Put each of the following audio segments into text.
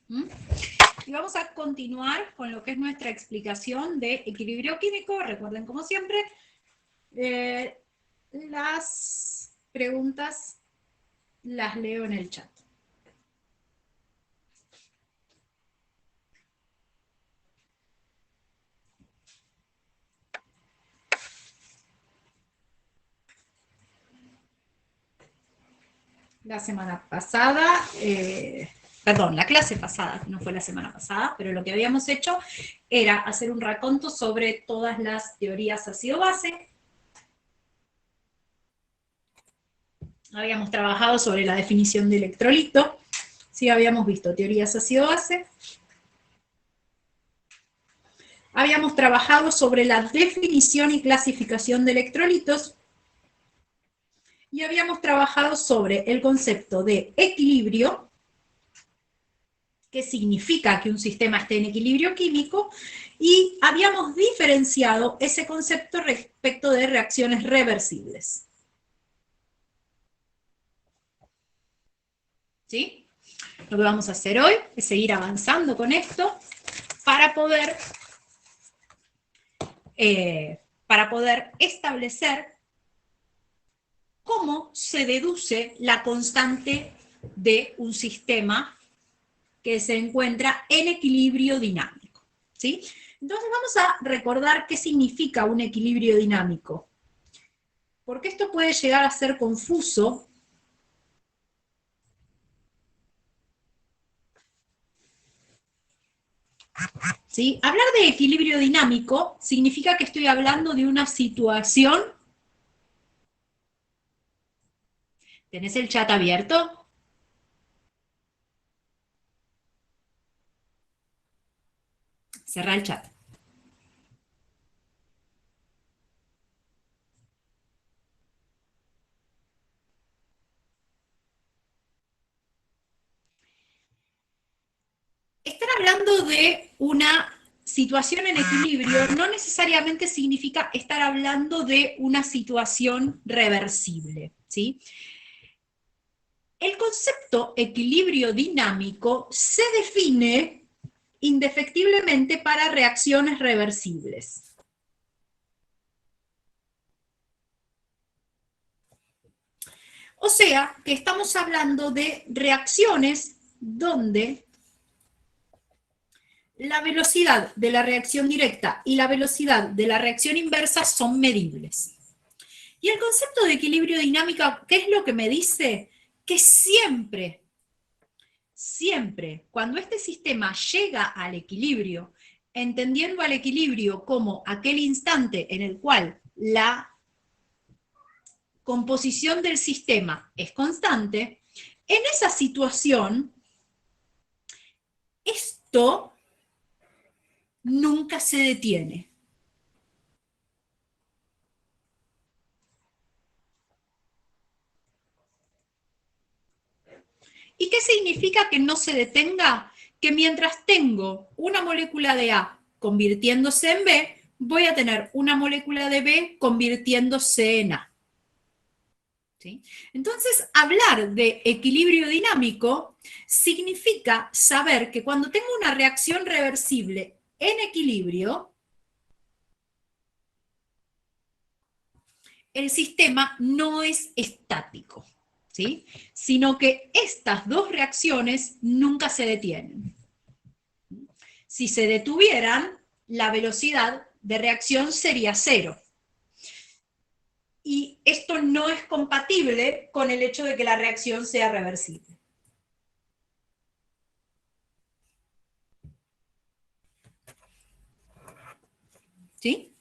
¿Mm? Y vamos a continuar con lo que es nuestra explicación de equilibrio químico. Recuerden, como siempre, las preguntas las leo en el chat. La semana pasada, perdón, la clase pasada, no fue la semana pasada, pero lo que habíamos hecho era hacer un raconto sobre todas las teorías ácido-base. Habíamos trabajado sobre la definición de electrolito, sí habíamos visto teorías ácido-base. Habíamos trabajado sobre la definición y clasificación de electrolitos, y habíamos trabajado sobre el concepto de equilibrio, qué significa que un sistema esté en equilibrio químico, y habíamos diferenciado ese concepto respecto de reacciones reversibles. ¿Sí? Lo que vamos a hacer hoy es seguir avanzando con esto para poder establecer cómo se deduce la constante de un sistema que se encuentra en equilibrio dinámico. ¿Sí? Entonces vamos a recordar qué significa un equilibrio dinámico, porque esto puede llegar a ser confuso. ¿Sí? Hablar de equilibrio dinámico significa que estoy hablando de una situación. ¿Tenés el chat abierto? Cerrá el chat. Estar hablando de una situación en equilibrio no necesariamente significa estar hablando de una situación reversible, ¿sí? El concepto equilibrio dinámico se define indefectiblemente para reacciones reversibles. O sea, que estamos hablando de reacciones donde la velocidad de la reacción directa y la velocidad de la reacción inversa son medibles. Y el concepto de equilibrio dinámico, ¿qué es lo que me dice? Que siempre, cuando este sistema llega al equilibrio, entendiendo al equilibrio como aquel instante en el cual la composición del sistema es constante, en esa situación, esto nunca se detiene. ¿Y qué significa que no se detenga? Que mientras tengo una molécula de A convirtiéndose en B, voy a tener una molécula de B convirtiéndose en A. ¿Sí? Entonces, hablar de equilibrio dinámico significa saber que cuando tengo una reacción reversible en equilibrio, el sistema no es estático, ¿sí? Sino que estas dos reacciones nunca se detienen. Si se detuvieran, la velocidad de reacción sería cero. Y esto no es compatible con el hecho de que la reacción sea reversible. ¿Sí?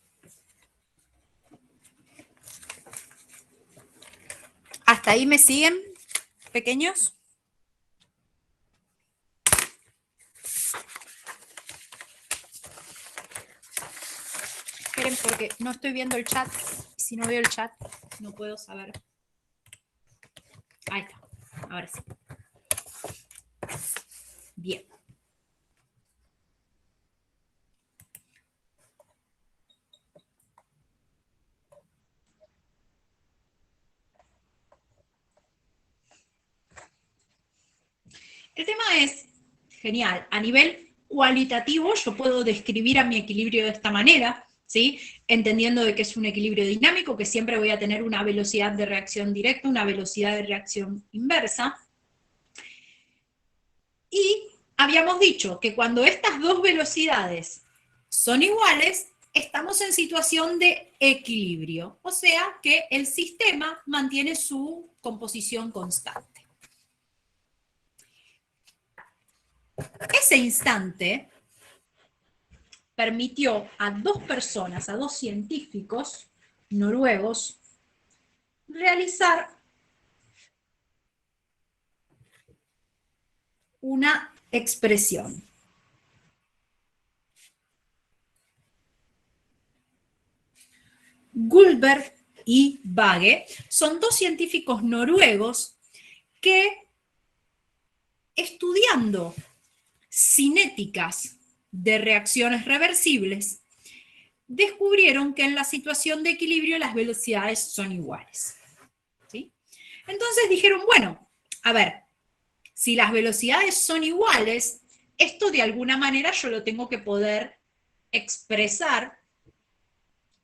¿Hasta ahí me siguen, pequeños? Esperen, porque no estoy viendo el chat. Si no veo el chat, no puedo saber. Ahí está. Ahora sí. Bien. El tema es Genial. A nivel cualitativo, yo puedo describir a mi equilibrio de esta manera, ¿sí? Entendiendo de que es un equilibrio dinámico, que siempre voy a tener una velocidad de reacción directa, una velocidad de reacción inversa. Y habíamos dicho que cuando estas dos velocidades son iguales, estamos en situación de equilibrio, o sea que el sistema mantiene su composición constante. Ese instante permitió a dos personas, a dos científicos noruegos, realizar una expresión. Guldberg y Bagge son dos científicos noruegos que, estudiando cinéticas de reacciones reversibles, descubrieron que en la situación de equilibrio las velocidades son iguales. ¿Sí? Entonces dijeron, bueno, a ver, si las velocidades son iguales, esto de alguna manera yo lo tengo que poder expresar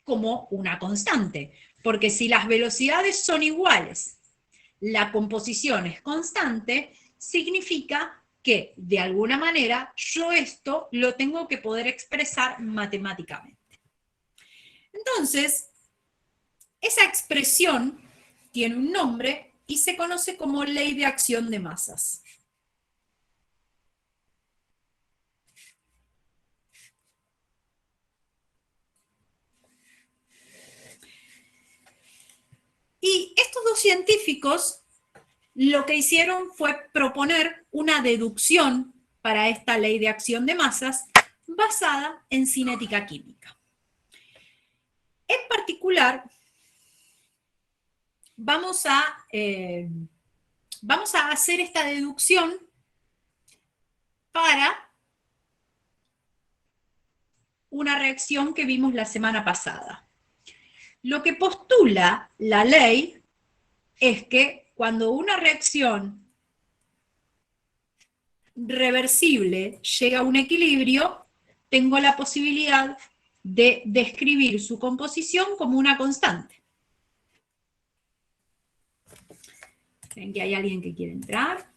como una constante, porque si las velocidades son iguales, la composición es constante, significa que de alguna manera yo esto lo tengo que poder expresar matemáticamente. Entonces, esa expresión tiene un nombre y se conoce como ley de acción de masas. Y estos dos científicos lo que hicieron fue proponer una deducción para esta ley de acción de masas basada en cinética química. En particular, vamos a hacer esta deducción para una reacción que vimos la semana pasada. Lo que postula la ley es que cuando una reacción reversible llega a un equilibrio, tengo la posibilidad de describir su composición como una constante. ¿Ven que hay alguien que quiere entrar?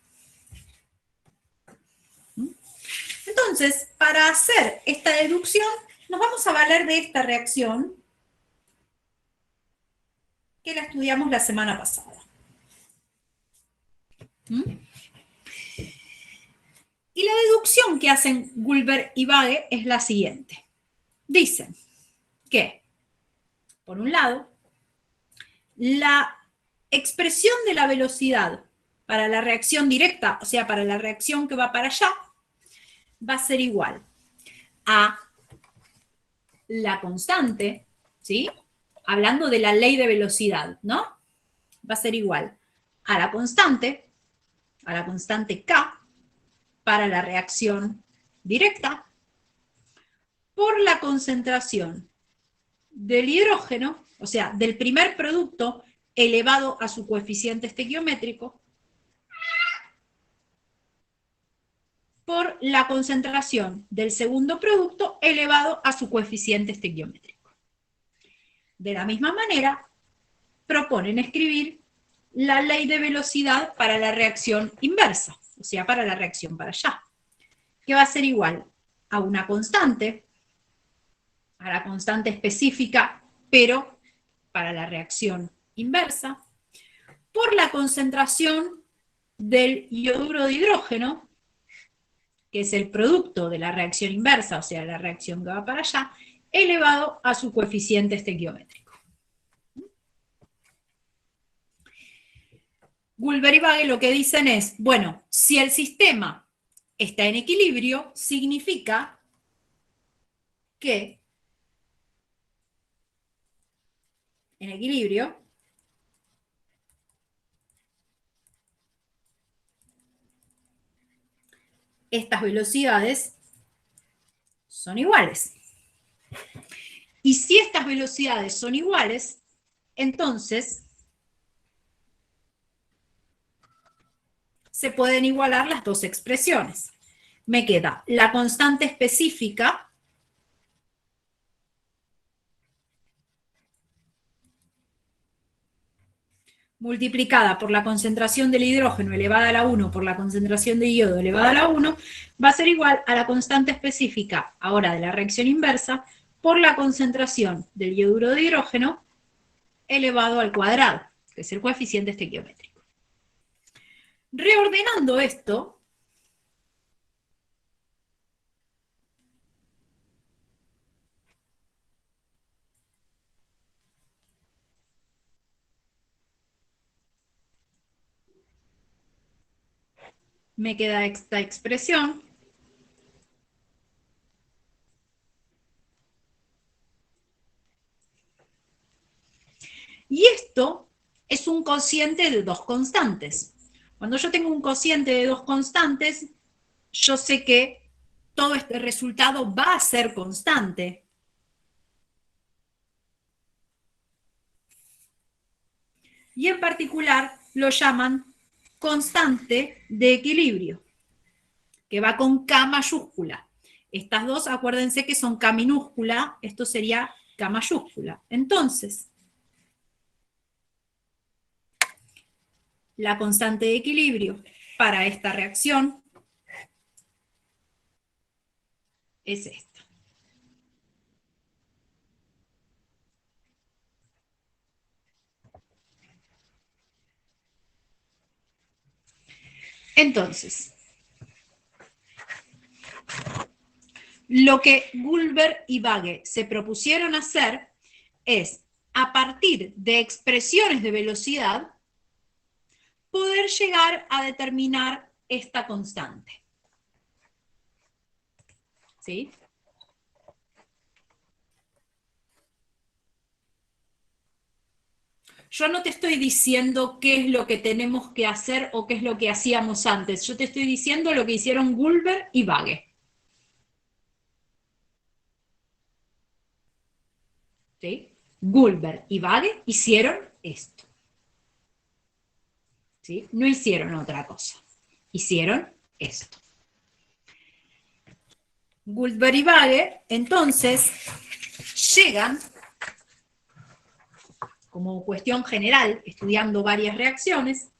Entonces, para hacer esta deducción, nos vamos a valer de esta reacción que la estudiamos la semana pasada. Y la deducción que hacen Guldberg y Bagge es la siguiente. Dicen que, por un lado, la expresión de la velocidad para la reacción directa, o sea, para la reacción que va para allá, va a ser igual a la constante, ¿sí? Hablando de la ley de velocidad, ¿no? Va a ser igual a la constante K, para la reacción directa, por la concentración del hidrógeno, o sea, del primer producto elevado a su coeficiente estequiométrico, por la concentración del segundo producto elevado a su coeficiente estequiométrico. De la misma manera, proponen escribir la ley de velocidad para la reacción inversa, o sea, para la reacción para allá, que va a ser igual a una constante, a la constante específica, pero para la reacción inversa, por la concentración del ioduro de hidrógeno, que es el producto de la reacción inversa, o sea, la reacción que va para allá, elevado a su coeficiente estequiométrico. Guldberg y Bagge lo que dicen es, bueno, si el sistema está en equilibrio, significa que en equilibrio estas velocidades son iguales. Y si estas velocidades son iguales, entonces se pueden igualar las dos expresiones. me queda la constante específica, multiplicada por la concentración del hidrógeno elevada a la 1 por la concentración de yodo elevada a la 1, va a ser igual a la constante específica, ahora de la reacción inversa, por la concentración del yoduro de hidrógeno elevado al cuadrado, que es el coeficiente estequiométrico. Reordenando esto, me queda esta expresión. Y esto es un cociente de dos constantes. Cuando yo tengo un cociente de dos constantes, yo sé que todo este resultado va a ser constante. Y en particular lo llaman constante de equilibrio, que va con K mayúscula. Estas dos, acuérdense que son K minúscula, esto sería K mayúscula. Entonces, la constante de equilibrio para esta reacción es esta. Entonces, lo que Gulber y Bagge se propusieron hacer es, a partir de expresiones de velocidad, poder llegar a determinar esta constante. ¿Sí? Yo no te estoy diciendo qué es lo que tenemos que hacer o qué es lo que hacíamos antes. Yo te estoy diciendo lo que hicieron Gulber y Bagge. ¿Sí? Gulber y Bagge hicieron esto. ¿Sí? No hicieron otra cosa. Hicieron esto. Gulber y Bagge, entonces, llegan, como cuestión general, estudiando varias reacciones,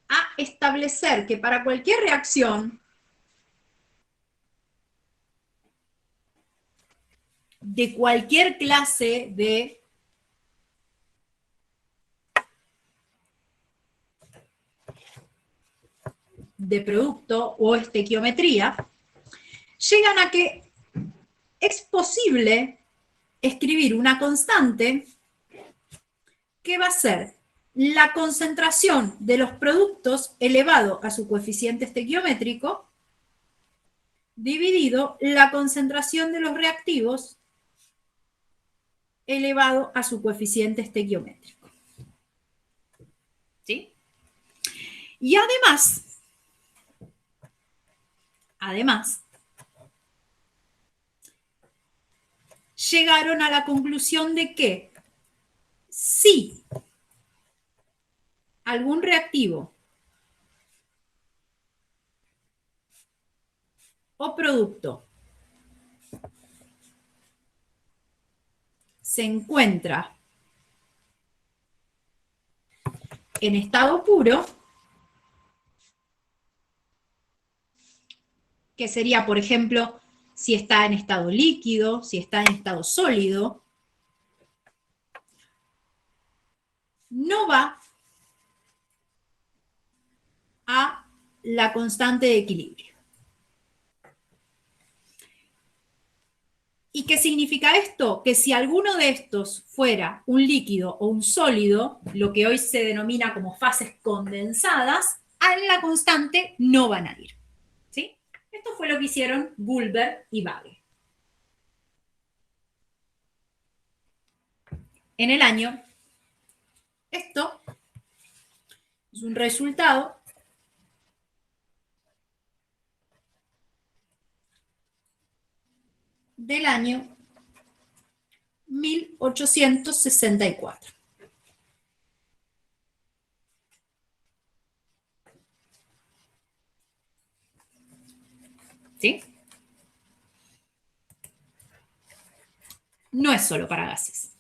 a establecer que para cualquier reacción de cualquier clase de producto o estequiometría, llegan a que es posible escribir una constante que va a ser la concentración de los productos elevado a su coeficiente estequiométrico dividido la concentración de los reactivos elevado a su coeficiente estequiométrico. ¿Sí? Y además, llegaron a la conclusión de que si algún reactivo o producto se encuentra en estado puro, que sería, por ejemplo, si está en estado líquido, si está en estado sólido, no va a la constante de equilibrio. ¿Y qué significa esto? Que si alguno de estos fuera un líquido o un sólido, lo que hoy se denomina como fases condensadas, a la constante no van a ir. ¿Sí? Esto fue lo que hicieron Gulber y Bagge. En el año, esto es un resultado del año 1864. ¿Sí? No es solo para gases.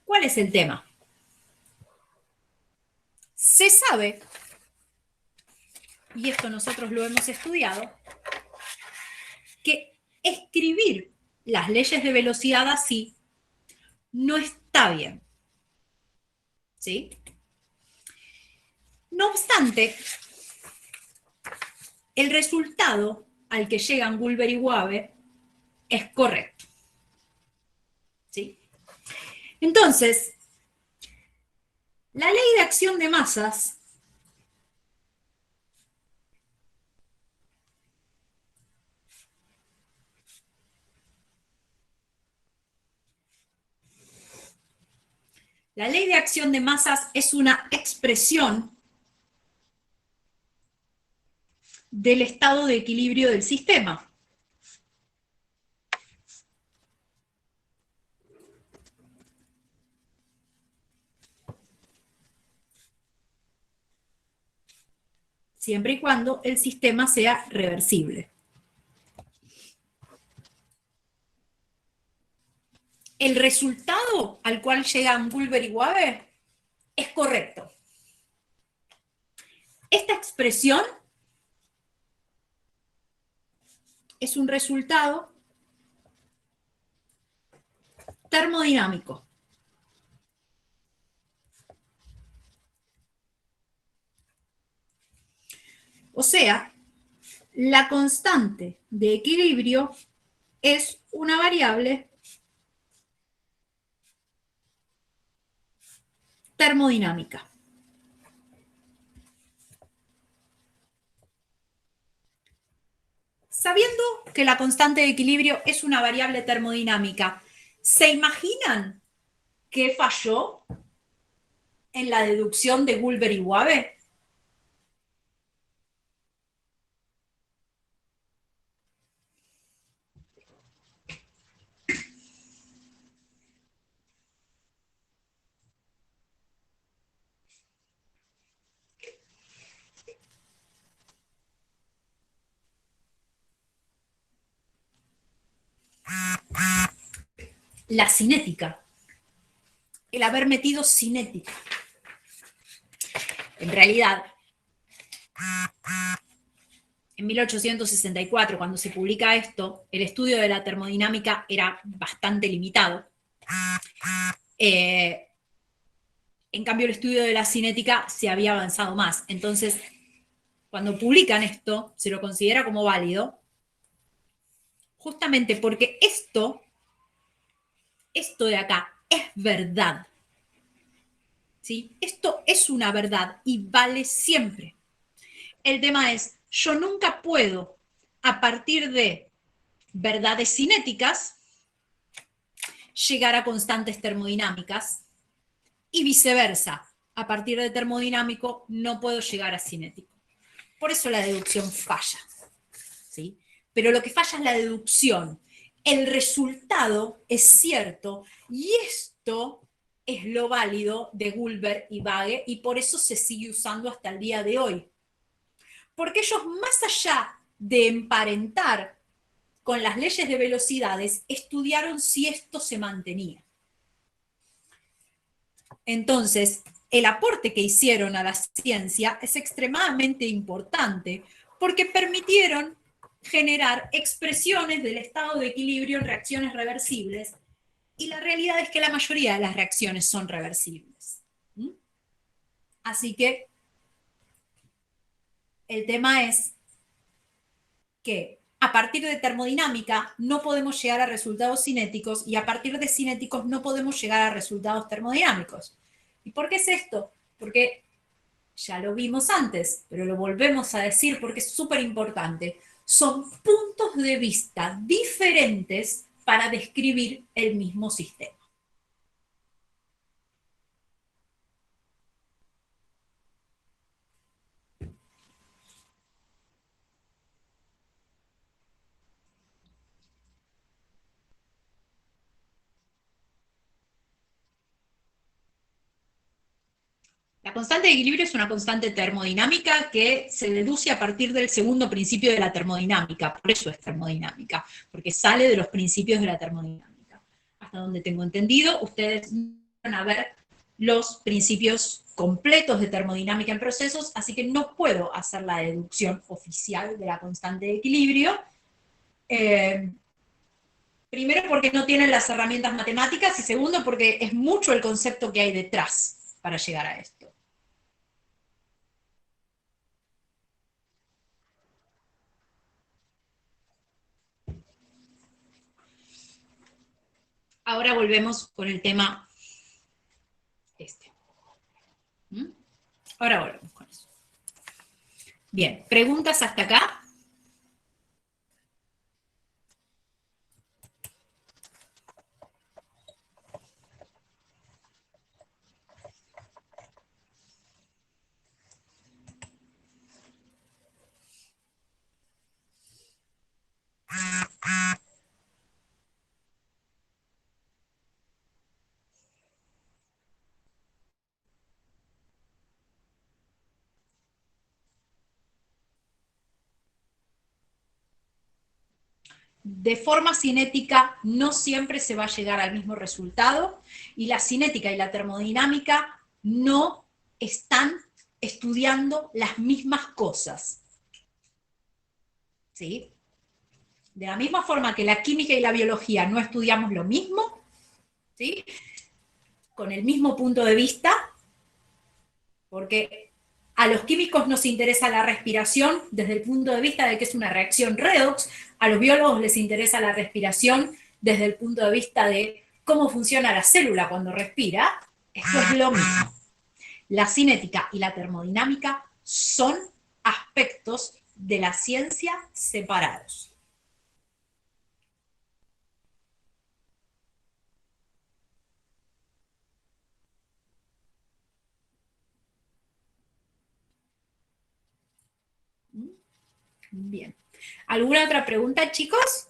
¿Cuál es el tema? Se sabe, y esto nosotros lo hemos estudiado, que escribir las leyes de velocidad así no está bien. ¿Sí? No obstante, el resultado al que llegan Gulber y Wabe es correcto. ¿Sí? Entonces, la ley de acción de masas es una expresión del estado de equilibrio del sistema. Siempre y cuando el sistema sea reversible. El resultado al cual llegan Gulber y Wabe es correcto. Esta expresión es un resultado termodinámico. O sea, la constante de equilibrio es una variable termodinámica. Sabiendo que la constante de equilibrio es una variable termodinámica, ¿se imaginan qué falló en la deducción de Gulber y Wabe? La cinética. El haber metido cinética. En realidad, en 1864, cuando se publica esto, el estudio de la termodinámica era bastante limitado. En cambio, el estudio de la cinética se había avanzado más. Entonces, cuando publican esto, se lo considera como válido, justamente porque esto de acá es verdad. ¿Sí? Esto es una verdad y vale siempre. El tema es, yo nunca puedo, a partir de verdades cinéticas, llegar a constantes termodinámicas y viceversa. A partir de termodinámico no puedo llegar a cinético. Por eso la deducción falla. ¿Sí? Pero lo que falla es la deducción. El resultado es cierto y esto es lo válido de Gulber y Wabe y por eso se sigue usando hasta el día de hoy. Porque ellos, más allá de emparentar con las leyes de velocidades, estudiaron si esto se mantenía. Entonces, el aporte que hicieron a la ciencia es extremadamente importante porque permitieron generar expresiones del estado de equilibrio en reacciones reversibles y la realidad es que la mayoría de las reacciones son reversibles. Así que el tema es que a partir de termodinámica no podemos llegar a resultados cinéticos y a partir de cinéticos no podemos llegar a resultados termodinámicos. ¿Y por qué es esto? Porque ya lo vimos antes, pero lo volvemos a decir porque es súper importante. Son puntos de vista diferentes para describir el mismo sistema. La constante de equilibrio es una constante termodinámica que se deduce a partir del segundo principio de la termodinámica, por eso es termodinámica, porque sale de los principios de la termodinámica. Hasta donde tengo entendido, ustedes van a ver los principios completos de termodinámica en procesos, así que no puedo hacer la deducción oficial de la constante de equilibrio. Primero porque no tienen las herramientas matemáticas y segundo porque es mucho el concepto que hay detrás para llegar a esto. Ahora volvemos con el tema este. ¿Mm? Ahora volvemos con eso. Bien, ¿preguntas hasta acá? De forma cinética no siempre se va a llegar al mismo resultado y la cinética y la termodinámica no están estudiando las mismas cosas. ¿Sí? De la misma forma que la química y la biología no estudiamos lo mismo, ¿sí? Con el mismo punto de vista, porque a los químicos nos interesa la respiración desde el punto de vista de que es una reacción redox, a los biólogos les interesa la respiración desde el punto de vista de cómo funciona la célula cuando respira. Esto es lo mismo. La cinética y la termodinámica son aspectos de la ciencia separados. Bien. ¿Alguna otra pregunta, chicos?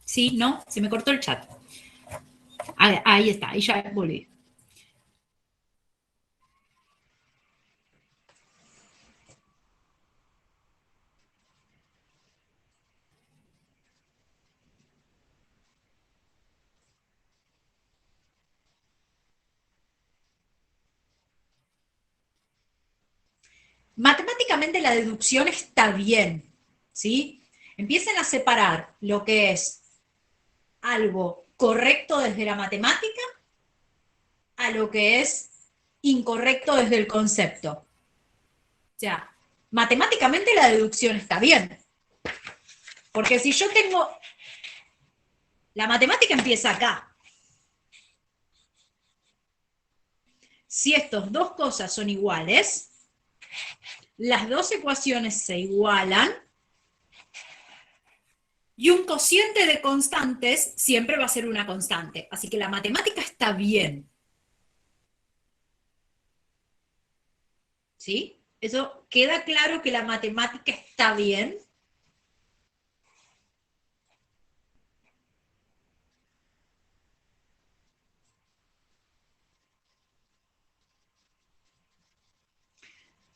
Sí, no, se me cortó el chat. Ahí está, ahí ya volví. Matemáticamente la deducción está bien, ¿sí? Empiecen a separar lo que es algo correcto desde la matemática a lo que es incorrecto desde el concepto. O sea, matemáticamente la deducción está bien. Porque si yo tengo... La matemática empieza acá. Si estas dos cosas son iguales, las dos ecuaciones se igualan y un cociente de constantes siempre va a ser una constante. Así que la matemática está bien. ¿Sí? ¿Eso queda claro que la matemática está bien?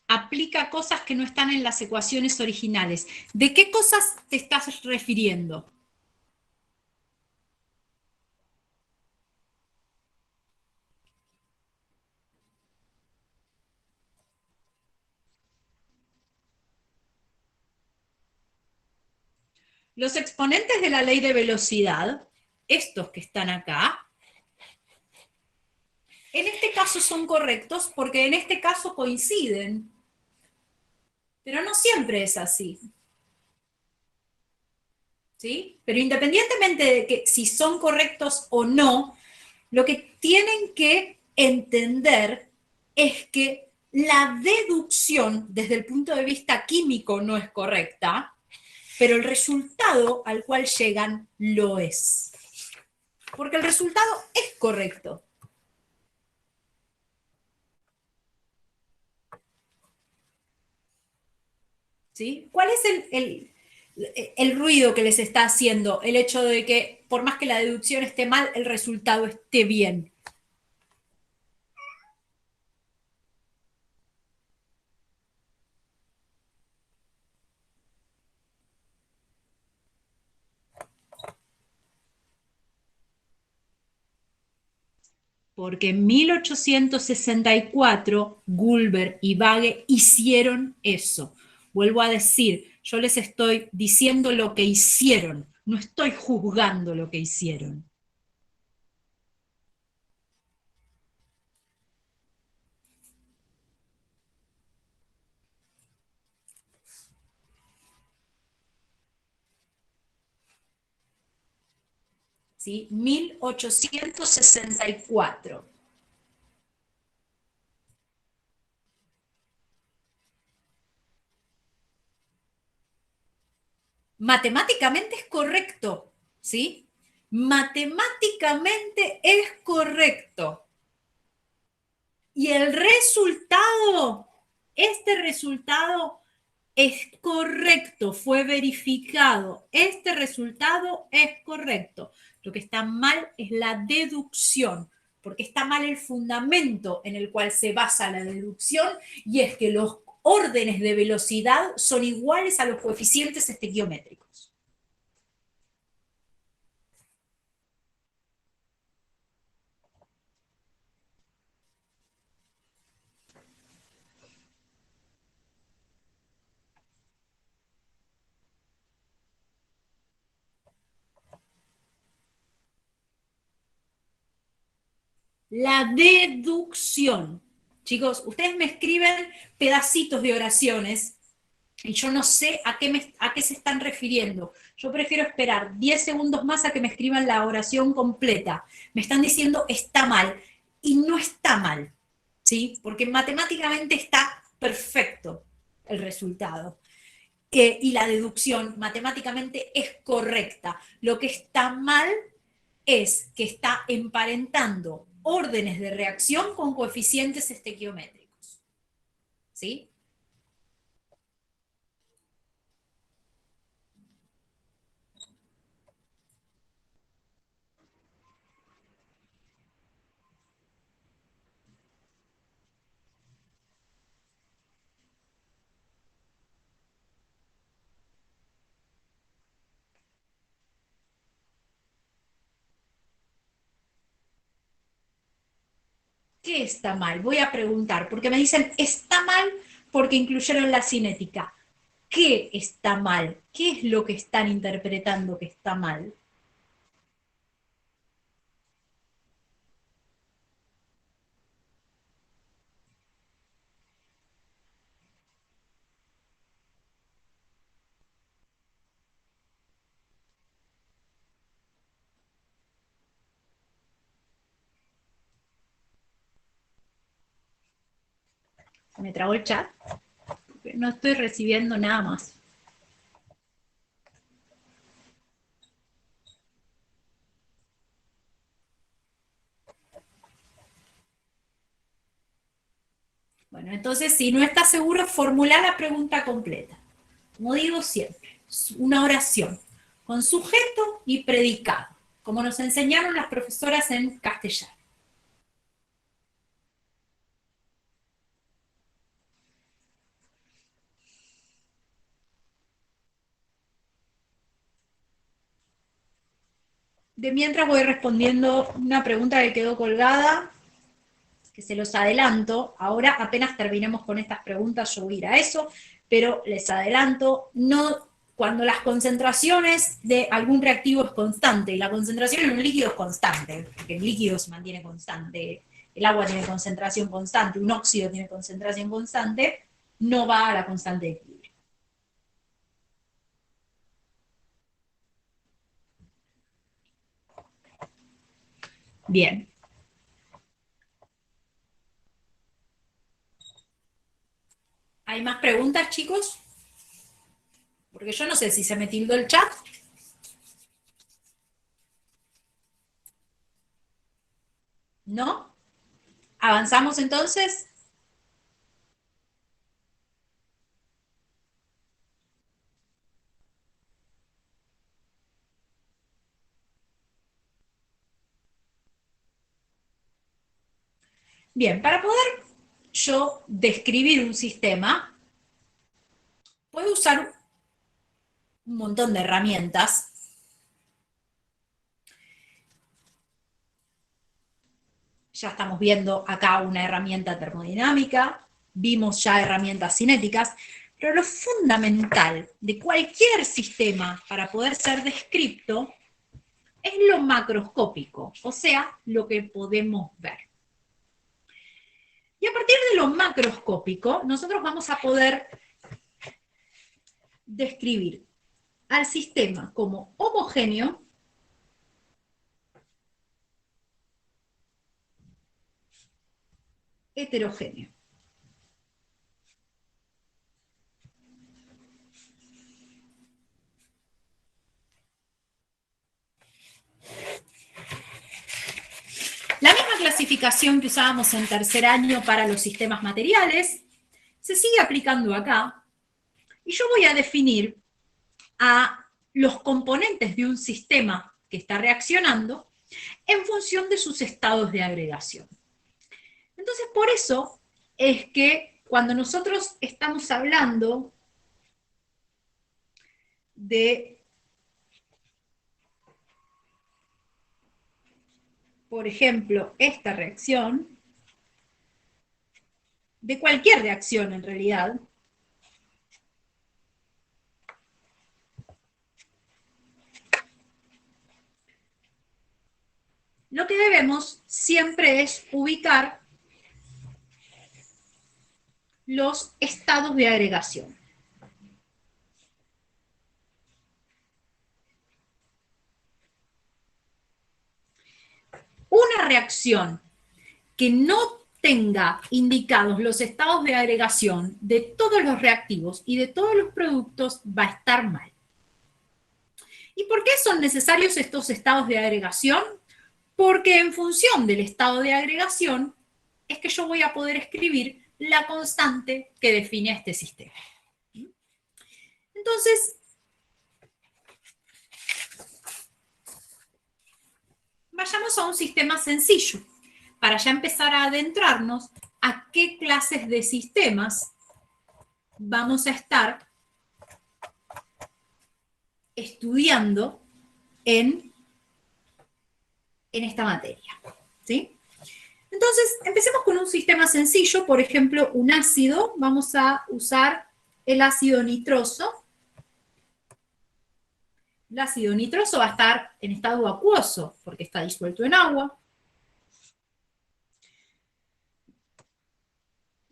Aplica cosas que no están en las ecuaciones originales. ¿De qué cosas te estás refiriendo? Los exponentes de la ley de velocidad, estos que están acá, en este caso son correctos porque en este caso coinciden. Pero no siempre es así. ¿Sí? Pero independientemente de que si son correctos o no, lo que tienen que entender es que la deducción desde el punto de vista químico no es correcta, pero el resultado al cual llegan lo es. Porque el resultado es correcto. ¿sí? ¿Cuál es el ruido que les está haciendo el hecho de que por más que la deducción esté mal, el resultado esté bien? Porque en 1864 Gulber y Bagge hicieron eso. Vuelvo a decir, yo les estoy diciendo lo que hicieron, no estoy juzgando lo que hicieron. ¿Sí? 1864. Matemáticamente es correcto, ¿sí? Matemáticamente es correcto. Y el resultado, este resultado es correcto, fue verificado. Este resultado es correcto. Lo que está mal es la deducción, porque está mal el fundamento en el cual se basa la deducción, y es que los órdenes de velocidad son iguales a los coeficientes estequiométricos. La deducción. Chicos, ustedes me escriben pedacitos de oraciones y yo no sé a qué se están refiriendo. Yo prefiero esperar 10 segundos más a que me escriban la oración completa. Me están diciendo está mal y no está mal, ¿sí? Porque matemáticamente está perfecto el resultado. Y la deducción matemáticamente es correcta. Lo que está mal es que está emparentando órdenes de reacción con coeficientes estequiométricos, ¿sí? ¿Qué está mal? Voy a preguntar, porque me dicen, está mal porque incluyeron la cinética. ¿Qué está mal? ¿Qué es lo que están interpretando que está mal? ¿Se me trabó el chat? Porque no estoy recibiendo nada más. Bueno, entonces, si no estás seguro, formula la pregunta completa. Como digo siempre, una oración con sujeto y predicado, como nos enseñaron las profesoras en castellano. De mientras voy respondiendo una pregunta que quedó colgada, que se los adelanto. Ahora apenas terminemos con estas preguntas, yo voy a ir a eso, pero les adelanto, no, cuando las concentraciones de algún reactivo es constante, y la concentración en un líquido es constante, porque el líquido se mantiene constante, el agua tiene concentración constante, un óxido tiene concentración constante, no va a la constante de equilibrio. Bien. ¿Hay más preguntas, chicos? Porque yo no sé si se me tildó el chat. ¿No? ¿Avanzamos entonces? Bien, para poder yo describir un sistema, puedo usar un montón de herramientas. Ya estamos viendo acá una herramienta termodinámica, vimos ya herramientas cinéticas, pero lo fundamental de cualquier sistema para poder ser descrito es lo macroscópico, o sea, lo que podemos ver. Y a partir de lo macroscópico, nosotros vamos a poder describir al sistema como homogéneo, heterogéneo. La misma clasificación que usábamos en tercer año para los sistemas materiales se sigue aplicando acá, y yo voy a definir a los componentes de un sistema que está reaccionando en función de sus estados de agregación. Entonces, por eso es que cuando nosotros estamos hablando de, por ejemplo, esta reacción, de cualquier reacción en realidad, lo que debemos siempre es ubicar los estados de agregación. Una reacción que no tenga indicados los estados de agregación de todos los reactivos y de todos los productos va a estar mal. ¿Y por qué son necesarios estos estados de agregación? Porque en función del estado de agregación es que yo voy a poder escribir la constante que define este sistema. Entonces, vayamos a un sistema sencillo, para ya empezar a adentrarnos a qué clases de sistemas vamos a estar estudiando en esta materia. ¿Sí? Entonces, empecemos con un sistema sencillo, por ejemplo, un ácido. Vamos a usar el ácido nitroso. El ácido nitroso va a estar en estado acuoso, porque está disuelto en agua.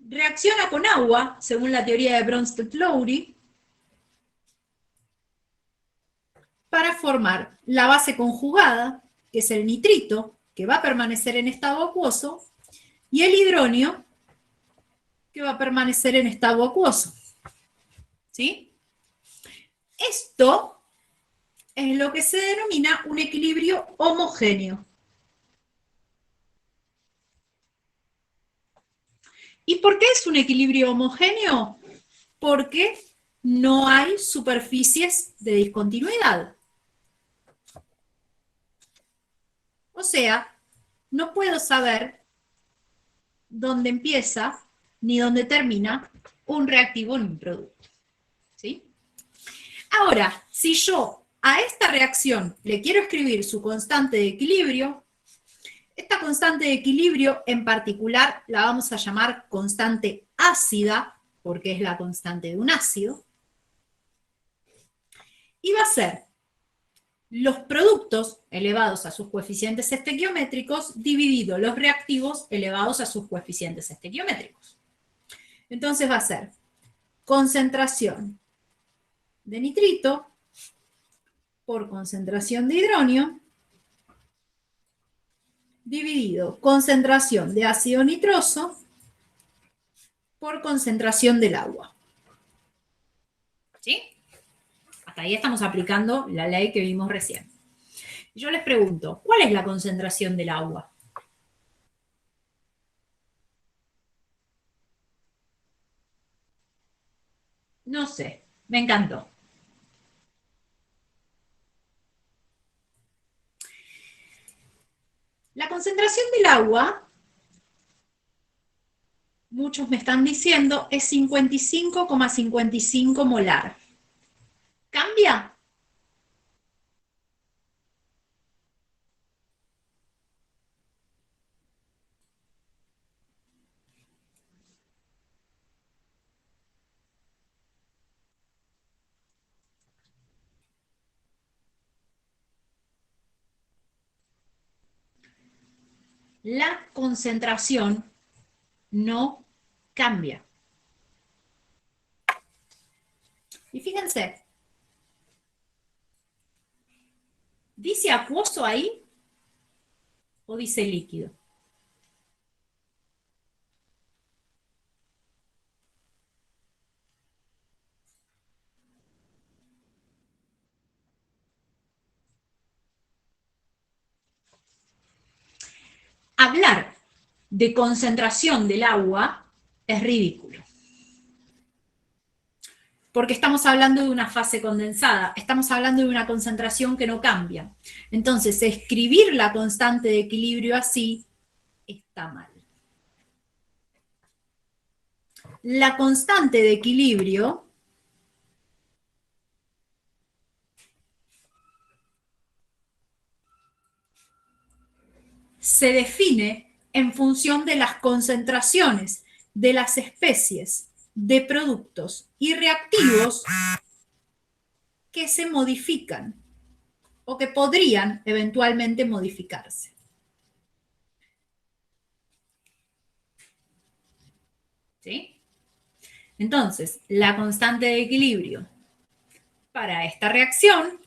Reacciona con agua, según la teoría de Bronsted-Lowry, para formar la base conjugada, que es el nitrito, que va a permanecer en estado acuoso, y el hidronio, que va a permanecer en estado acuoso. ¿Sí? Esto es lo que se denomina un equilibrio homogéneo. ¿Y por qué es un equilibrio homogéneo? Porque no hay superficies de discontinuidad. O sea, no puedo saber dónde empieza ni dónde termina un reactivo en un producto. ¿Sí? Ahora, si yo a esta reacción le quiero escribir su constante de equilibrio, esta constante de equilibrio en particular la vamos a llamar constante ácida, porque es la constante de un ácido, y va a ser los productos elevados a sus coeficientes estequiométricos dividido los reactivos elevados a sus coeficientes estequiométricos. Entonces va a ser concentración de nitrito por concentración de hidronio dividido concentración de ácido nitroso por concentración del agua. ¿Sí? Hasta ahí estamos aplicando la ley que vimos recién. Yo les pregunto, ¿cuál es la concentración del agua? No sé, me encantó. La concentración del agua muchos me están diciendo, es 55,55 molar. ¿Cambia? La concentración no cambia. Y fíjense, ¿dice acuoso ahí o dice líquido? Hablar de concentración del agua es ridículo. Porque estamos hablando de una fase condensada, estamos hablando de una concentración que no cambia. Entonces, escribir la constante de equilibrio así está mal. La constante de equilibrio se define en función de las concentraciones de las especies de productos y reactivos que se modifican o que podrían eventualmente modificarse. ¿Sí? Entonces, la constante de equilibrio para esta reacción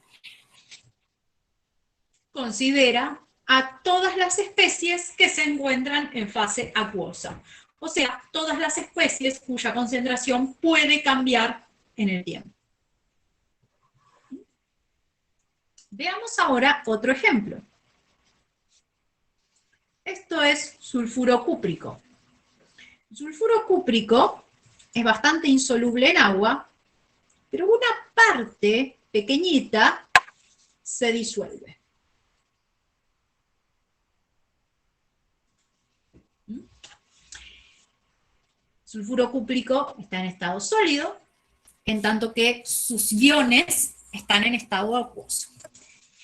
considera a todas las especies que se encuentran en fase acuosa. O sea, todas las especies cuya concentración puede cambiar en el tiempo. Veamos ahora otro ejemplo. Esto es sulfuro cúprico. El sulfuro cúprico es bastante insoluble en agua, pero una parte pequeñita se disuelve. Sulfuro cúprico está en estado sólido, en tanto que sus iones están en estado acuoso.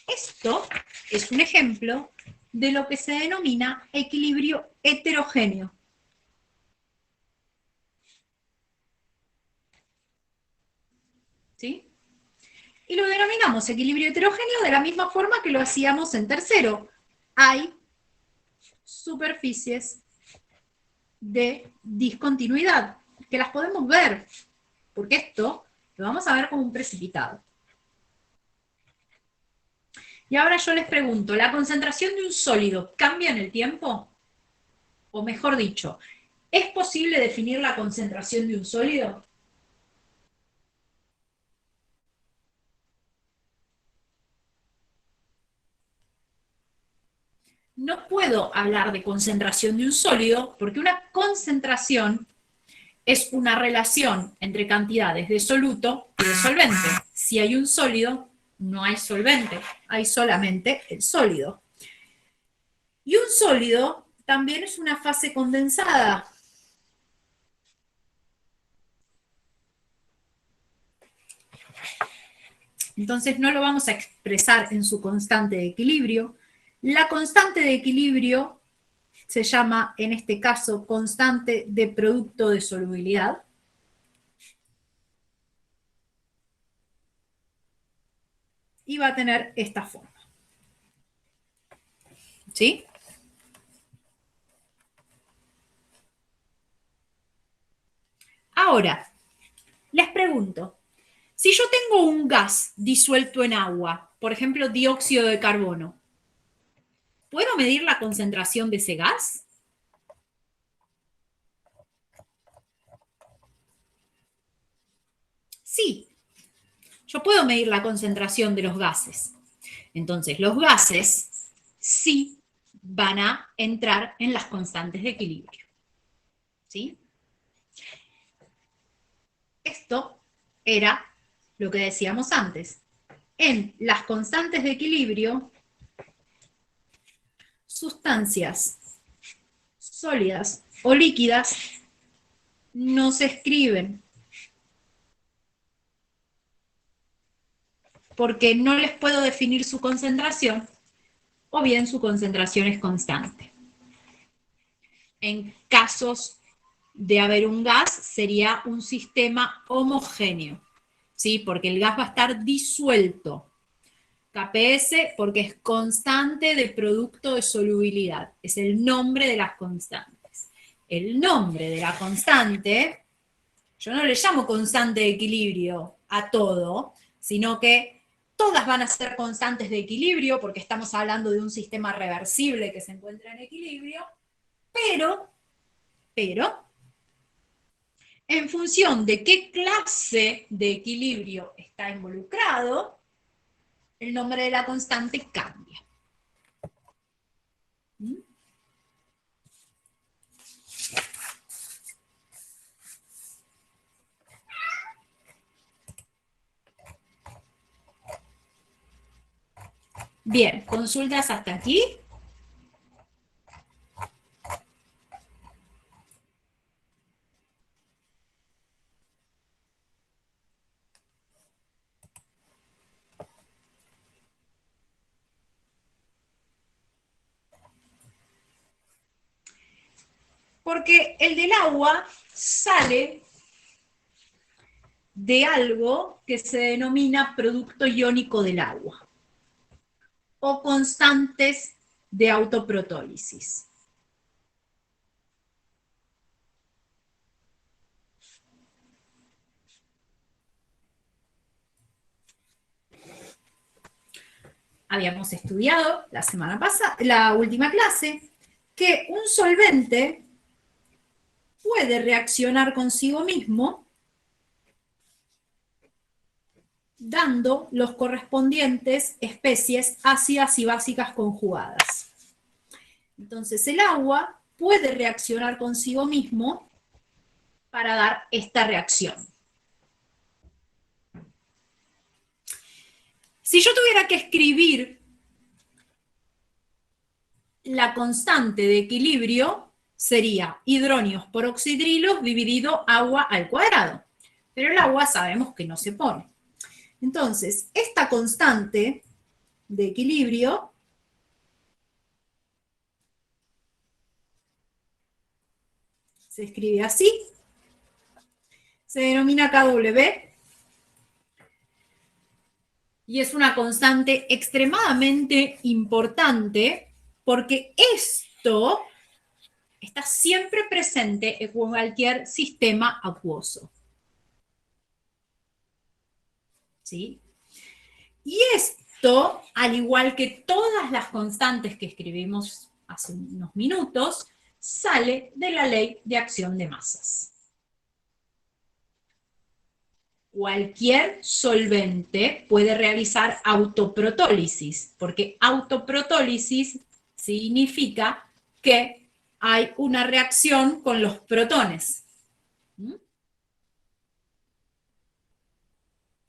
Esto es un ejemplo de lo que se denomina equilibrio heterogéneo. ¿Sí? Y lo denominamos equilibrio heterogéneo de la misma forma que lo hacíamos en tercero. Hay superficies de discontinuidad, que las podemos ver, porque esto lo vamos a ver como un precipitado. Y ahora yo les pregunto, ¿la concentración de un sólido cambia en el tiempo? O mejor dicho, ¿es posible definir la concentración de un sólido? No puedo hablar de concentración de un sólido porque una concentración es una relación entre cantidades de soluto y de solvente. Si hay un sólido, no hay solvente, hay solamente el sólido. Y un sólido también es una fase condensada. Entonces no lo vamos a expresar en su constante de equilibrio. La constante de equilibrio se llama, en este caso, constante de producto de solubilidad. Y va a tener esta forma. ¿Sí? Ahora, les pregunto, si yo tengo un gas disuelto en agua, por ejemplo, dióxido de carbono, ¿puedo medir la concentración de ese gas? Sí, yo puedo medir la concentración de los gases. Entonces, los gases sí van a entrar en las constantes de equilibrio. ¿Sí? Esto era lo que decíamos antes. En las constantes de equilibrio, sustancias sólidas o líquidas no se escriben, porque no les puedo definir su concentración, o bien su concentración es constante. En casos de haber un gas, sería un sistema homogéneo, ¿sí? Porque el gas va a estar disuelto. KPS porque es constante de producto de solubilidad, es el nombre de las constantes. El nombre de la constante, yo no le llamo constante de equilibrio a todo, sino que todas van a ser constantes de equilibrio porque estamos hablando de un sistema reversible que se encuentra en equilibrio, pero en función de qué clase de equilibrio está involucrado, el nombre de la constante cambia. ¿Mm? Bien, consultas hasta aquí. Porque el del agua sale de algo que se denomina producto iónico del agua o constantes de autoprotólisis. Habíamos estudiado la semana pasada, la última clase, que un solvente puede reaccionar consigo mismo dando los correspondientes especies ácidas y básicas conjugadas. Entonces el agua puede reaccionar consigo mismo para dar esta reacción. Si yo tuviera que escribir la constante de equilibrio, sería hidronios por oxidrilos dividido agua al cuadrado. Pero el agua sabemos que no se pone. Entonces, esta constante de equilibrio se escribe así. Se denomina KW. Y es una constante extremadamente importante porque esto está siempre presente en cualquier sistema acuoso. ¿Sí? Y esto, al igual que todas las constantes que escribimos hace unos minutos, sale de la ley de acción de masas. Cualquier solvente puede realizar autoprotólisis, porque autoprotólisis significa que hay una reacción con los protones.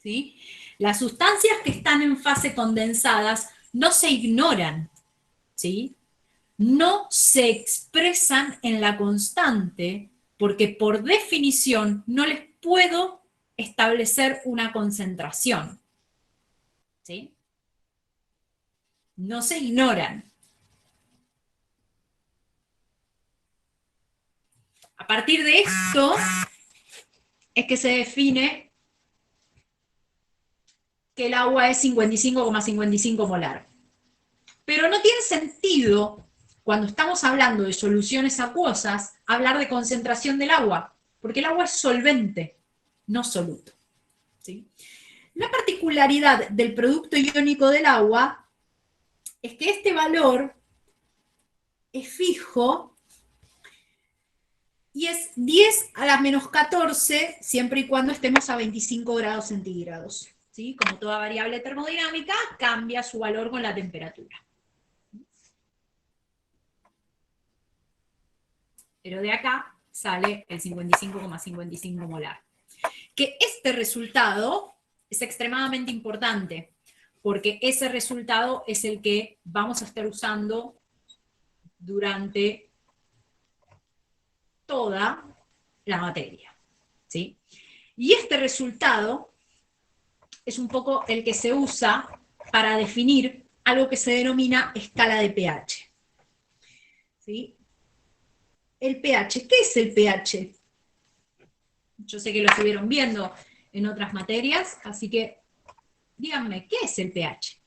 ¿Sí? Las sustancias que están en fase condensadas no se ignoran, ¿sí? No se expresan en la constante porque por definición no les puedo establecer una concentración. ¿Sí? No se ignoran. A partir de esto es que se define que el agua es 55,55 molar. Pero no tiene sentido, cuando estamos hablando de soluciones acuosas, hablar de concentración del agua, porque el agua es solvente, no soluto. ¿Sí? La particularidad del producto iónico del agua es que este valor es fijo y es 10 a la menos 14 siempre y cuando estemos a 25 grados centígrados. ¿Sí? Como toda variable termodinámica, cambia su valor con la temperatura. Pero de acá sale el 55,55 molar. Que este resultado es extremadamente importante, porque ese resultado es el que vamos a estar usando durante toda la materia, ¿sí? Y este resultado es un poco el que se usa para definir algo que se denomina escala de pH, ¿sí? El pH, ¿qué es el pH? Yo sé que lo estuvieron viendo en otras materias, así que díganme, ¿qué es el pH?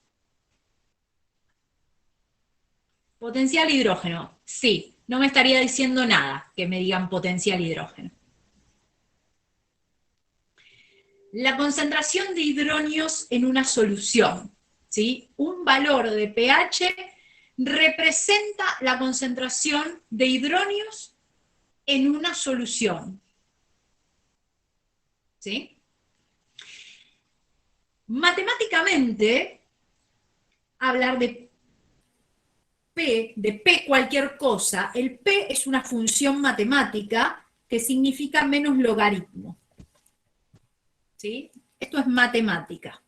Potencial hidrógeno, sí, no me estaría diciendo nada que me digan potencial hidrógeno. La concentración de hidronios en una solución, ¿sí? Un valor de pH representa la concentración de hidronios en una solución, ¿sí? Matemáticamente, hablar de P cualquier cosa, el P es una función matemática que significa menos logaritmo, ¿sí? Esto es matemática.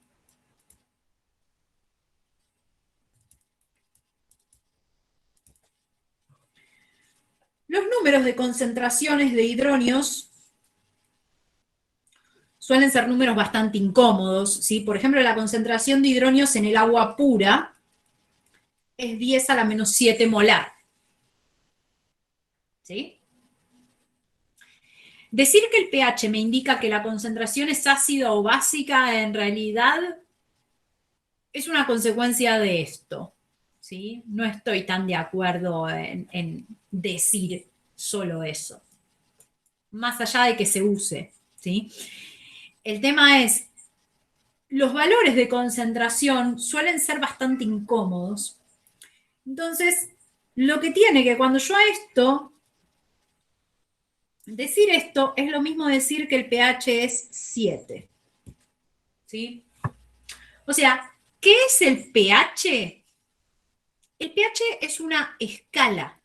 Los números de concentraciones de hidronios suelen ser números bastante incómodos, ¿sí? Por ejemplo, la concentración de hidronios en el agua pura es 10 a la menos 7 molar, ¿sí? Decir que el pH me indica que la concentración es ácida o básica, en realidad es una consecuencia de esto, ¿sí? No estoy tan de acuerdo en decir solo eso, más allá de que se use, ¿sí? El tema es, los valores de concentración suelen ser bastante incómodos. Entonces, lo que tiene que cuando yo a esto, decir esto es lo mismo decir que el pH es 7, ¿sí? O sea, ¿qué es el pH? El pH es una escala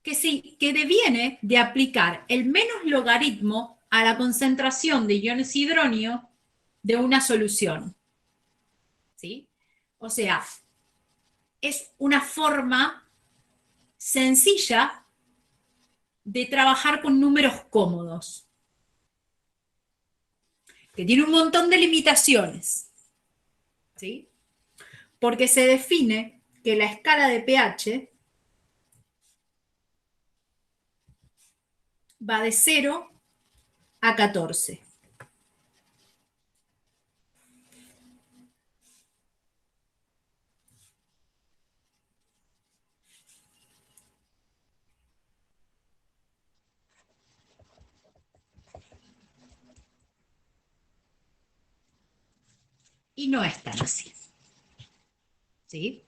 que deviene de aplicar el menos logaritmo a la concentración de iones hidróneo de una solución, ¿sí? O sea, es una forma sencilla de trabajar con números cómodos, que tiene un montón de limitaciones, ¿sí? Porque se define que la escala de pH va de 0 a 14. Y no es tan así, ¿sí?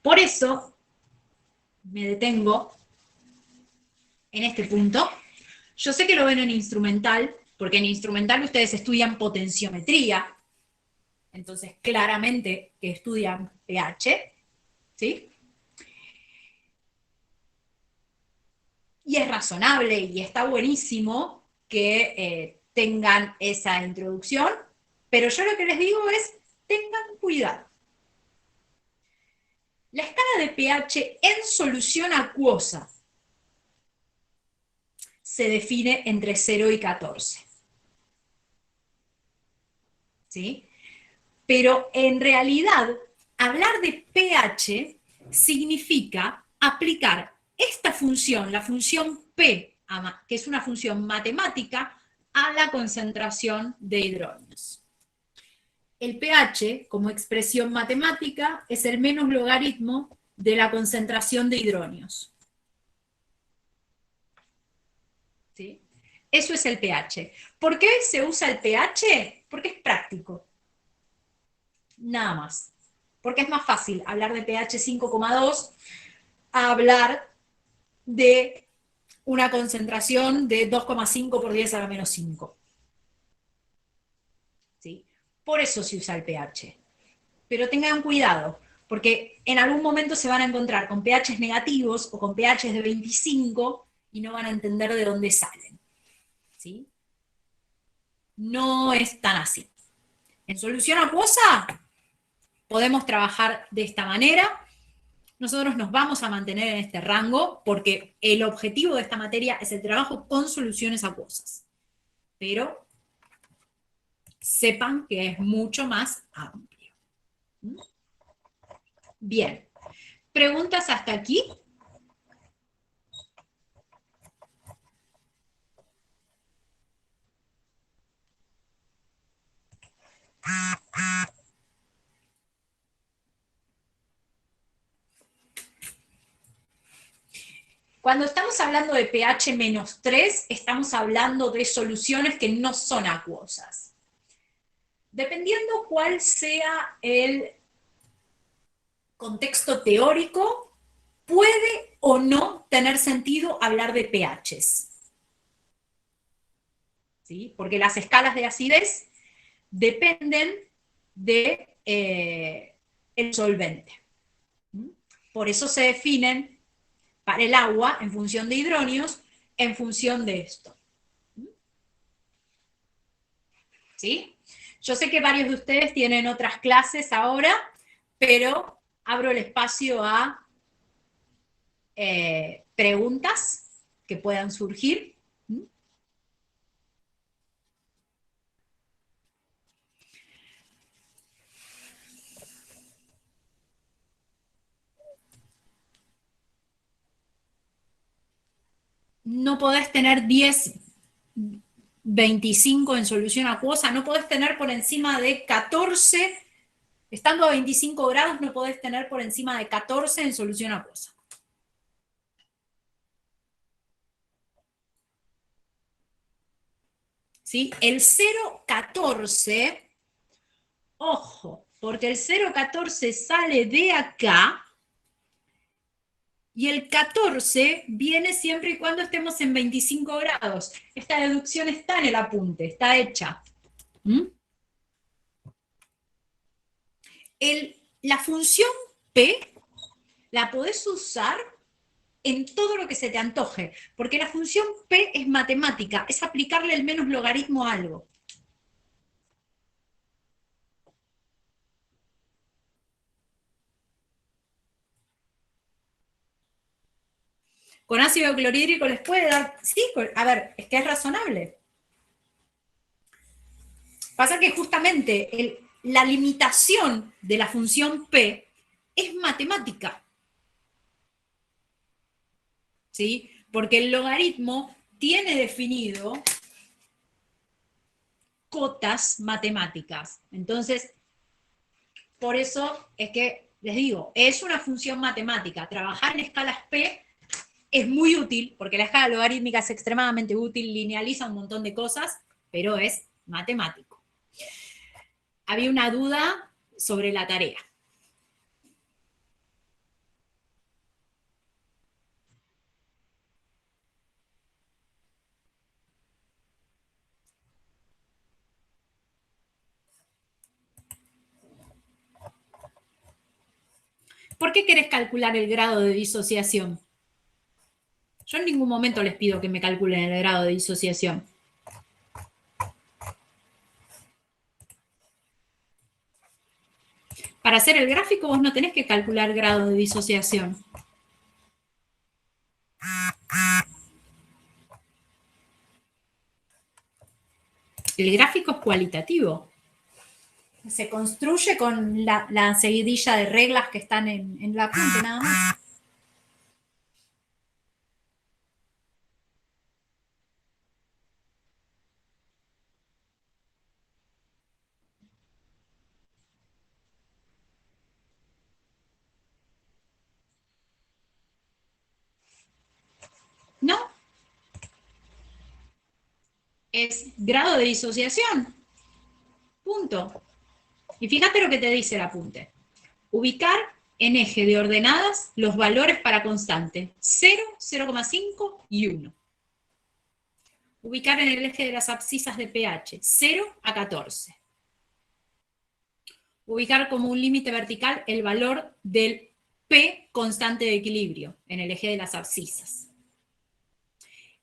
Por eso me detengo en este punto. Yo sé que lo ven en instrumental, porque en instrumental ustedes estudian potenciometría, entonces claramente que estudian pH, ¿sí? Y es razonable y está buenísimo que tengan esa introducción, pero yo lo que les digo es, tengan cuidado. La escala de pH en solución acuosa se define entre 0 y 14. ¿Sí? Pero en realidad, hablar de pH significa aplicar esta función, la función P, que es una función matemática, a la concentración de hidrógenos. El pH, como expresión matemática, es el menos logaritmo de la concentración de hidrógenos. ¿Sí? Eso es el pH. ¿Por qué se usa el pH? Porque es práctico. Nada más. Porque es más fácil hablar de pH 5,2 a hablar de una concentración de 2,5 por 10 a la menos 5. ¿Sí? Por eso se usa el pH. Pero tengan cuidado, porque en algún momento se van a encontrar con pHs negativos o con pHs de 25 y no van a entender de dónde salen. ¿Sí? No es tan así. En solución acuosa podemos trabajar de esta manera nosotros nos vamos a mantener en este rango porque el objetivo de esta materia es el trabajo con soluciones acuosas. Pero sepan que es mucho más amplio. Bien. ¿Preguntas hasta aquí? Cuando estamos hablando de pH menos 3, estamos hablando de soluciones que no son acuosas. Dependiendo cuál sea el contexto teórico, puede o no tener sentido hablar de pHs. ¿Sí? Porque las escalas de acidez dependen de el solvente. Por eso se definen para el agua en función de hidronios, en función de esto. ¿Sí? Yo sé que varios de ustedes tienen otras clases ahora, pero abro el espacio a preguntas que puedan surgir. No podés tener 10, 25 en solución acuosa, no podés tener por encima de 14, estando a 25 grados, no podés tener por encima de 14 en solución acuosa. ¿Sí? El 0,14, ojo, porque el 0,14 sale de acá, y el 14 viene siempre y cuando estemos en 25 grados. Esta deducción está en el apunte, está hecha. La función P la podés usar en todo lo que se te antoje, porque la función P es matemática, es aplicarle el menos logaritmo a algo. Con ácido clorhídrico les puede dar, sí, a ver, es que es razonable. Pasa que justamente la limitación de la función P es matemática. ¿Sí? Porque el logaritmo tiene definido cotas matemáticas. Entonces, por eso es que les digo, es una función matemática. Trabajar en escalas P es muy útil, porque la escala logarítmica es extremadamente útil, linealiza un montón de cosas, pero es matemático. Había una duda sobre la tarea. ¿Por qué querés calcular el grado de disociación? Yo en ningún momento les pido que me calculen el grado de disociación. Para hacer el gráfico vos no tenés que calcular grado de disociación. El gráfico es cualitativo. Se construye con la seguidilla de reglas que están en la apunte, nada más. No. Es grado de disociación. Punto. Y fíjate lo que te dice el apunte. Ubicar en eje de ordenadas los valores para constante 0, 0,5 y 1. Ubicar en el eje de las abscisas de pH 0 a 14. Ubicar como un límite vertical el valor del P constante de equilibrio en el eje de las abscisas.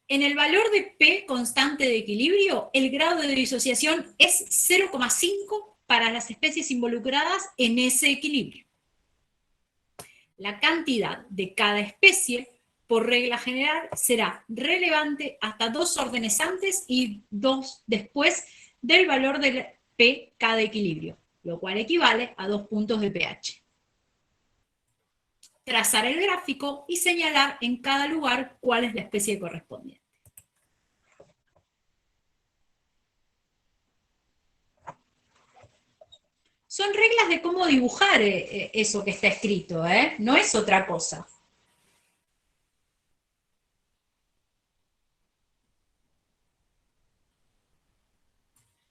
En el valor de P constante de equilibrio, el grado de disociación es 0,5 para las especies involucradas en ese equilibrio. La cantidad de cada especie, por regla general, será relevante hasta 2 órdenes antes y 2 después del valor del P cada equilibrio, lo cual equivale a 2 puntos de pH. Trazar el gráfico y señalar en cada lugar cuál es la especie correspondiente. Son reglas de cómo dibujar eso que está escrito, no es otra cosa.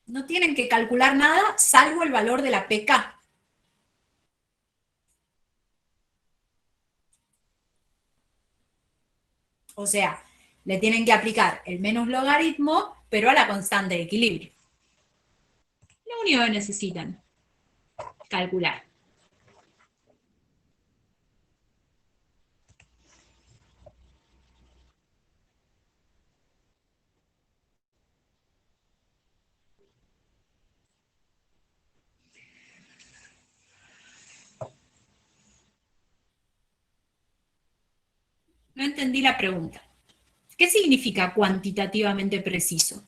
No tienen que calcular nada salvo el valor de la pK. O sea, le tienen que aplicar el menos logaritmo, pero a la constante de equilibrio. Lo único que necesitan, calcular. No entendí la pregunta. ¿Qué significa cuantitativamente preciso?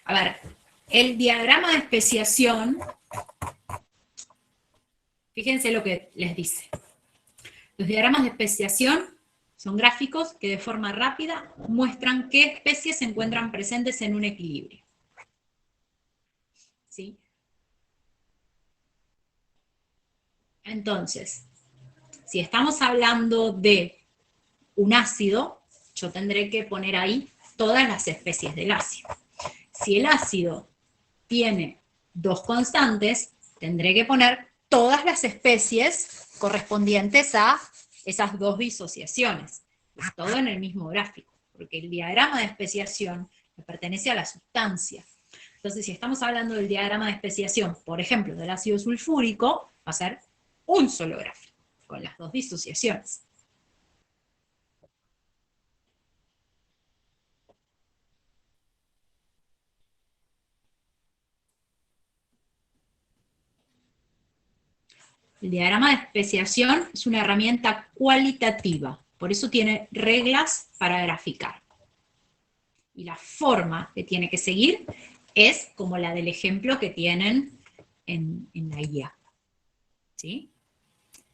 A ver, el diagrama de especiación, fíjense lo que les dice. Los diagramas de especiación son gráficos que de forma rápida muestran qué especies se encuentran presentes en un equilibrio. ¿Sí? Entonces, si estamos hablando de un ácido, yo tendré que poner ahí todas las especies del ácido. Si el ácido tiene 2 constantes, tendré que poner todas las especies correspondientes a esas 2 disociaciones. Es todo en el mismo gráfico, porque el diagrama de especiación le pertenece a la sustancia. Entonces, si estamos hablando del diagrama de especiación, por ejemplo, del ácido sulfúrico, va a ser un solo gráfico, con las 2 disociaciones. El diagrama de especiación es una herramienta cualitativa, por eso tiene reglas para graficar. Y la forma que tiene que seguir es como la del ejemplo que tienen en la guía. ¿Sí?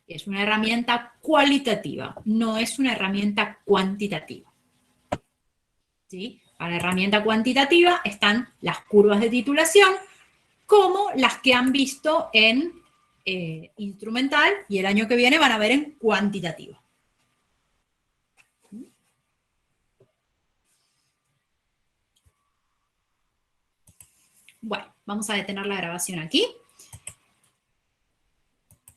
Es una herramienta cualitativa, no es una herramienta cuantitativa. ¿Sí? Para la herramienta cuantitativa están las curvas de titulación, como las que han visto en instrumental, y el año que viene van a ver en cuantitativa. Bueno, vamos a detener la grabación aquí.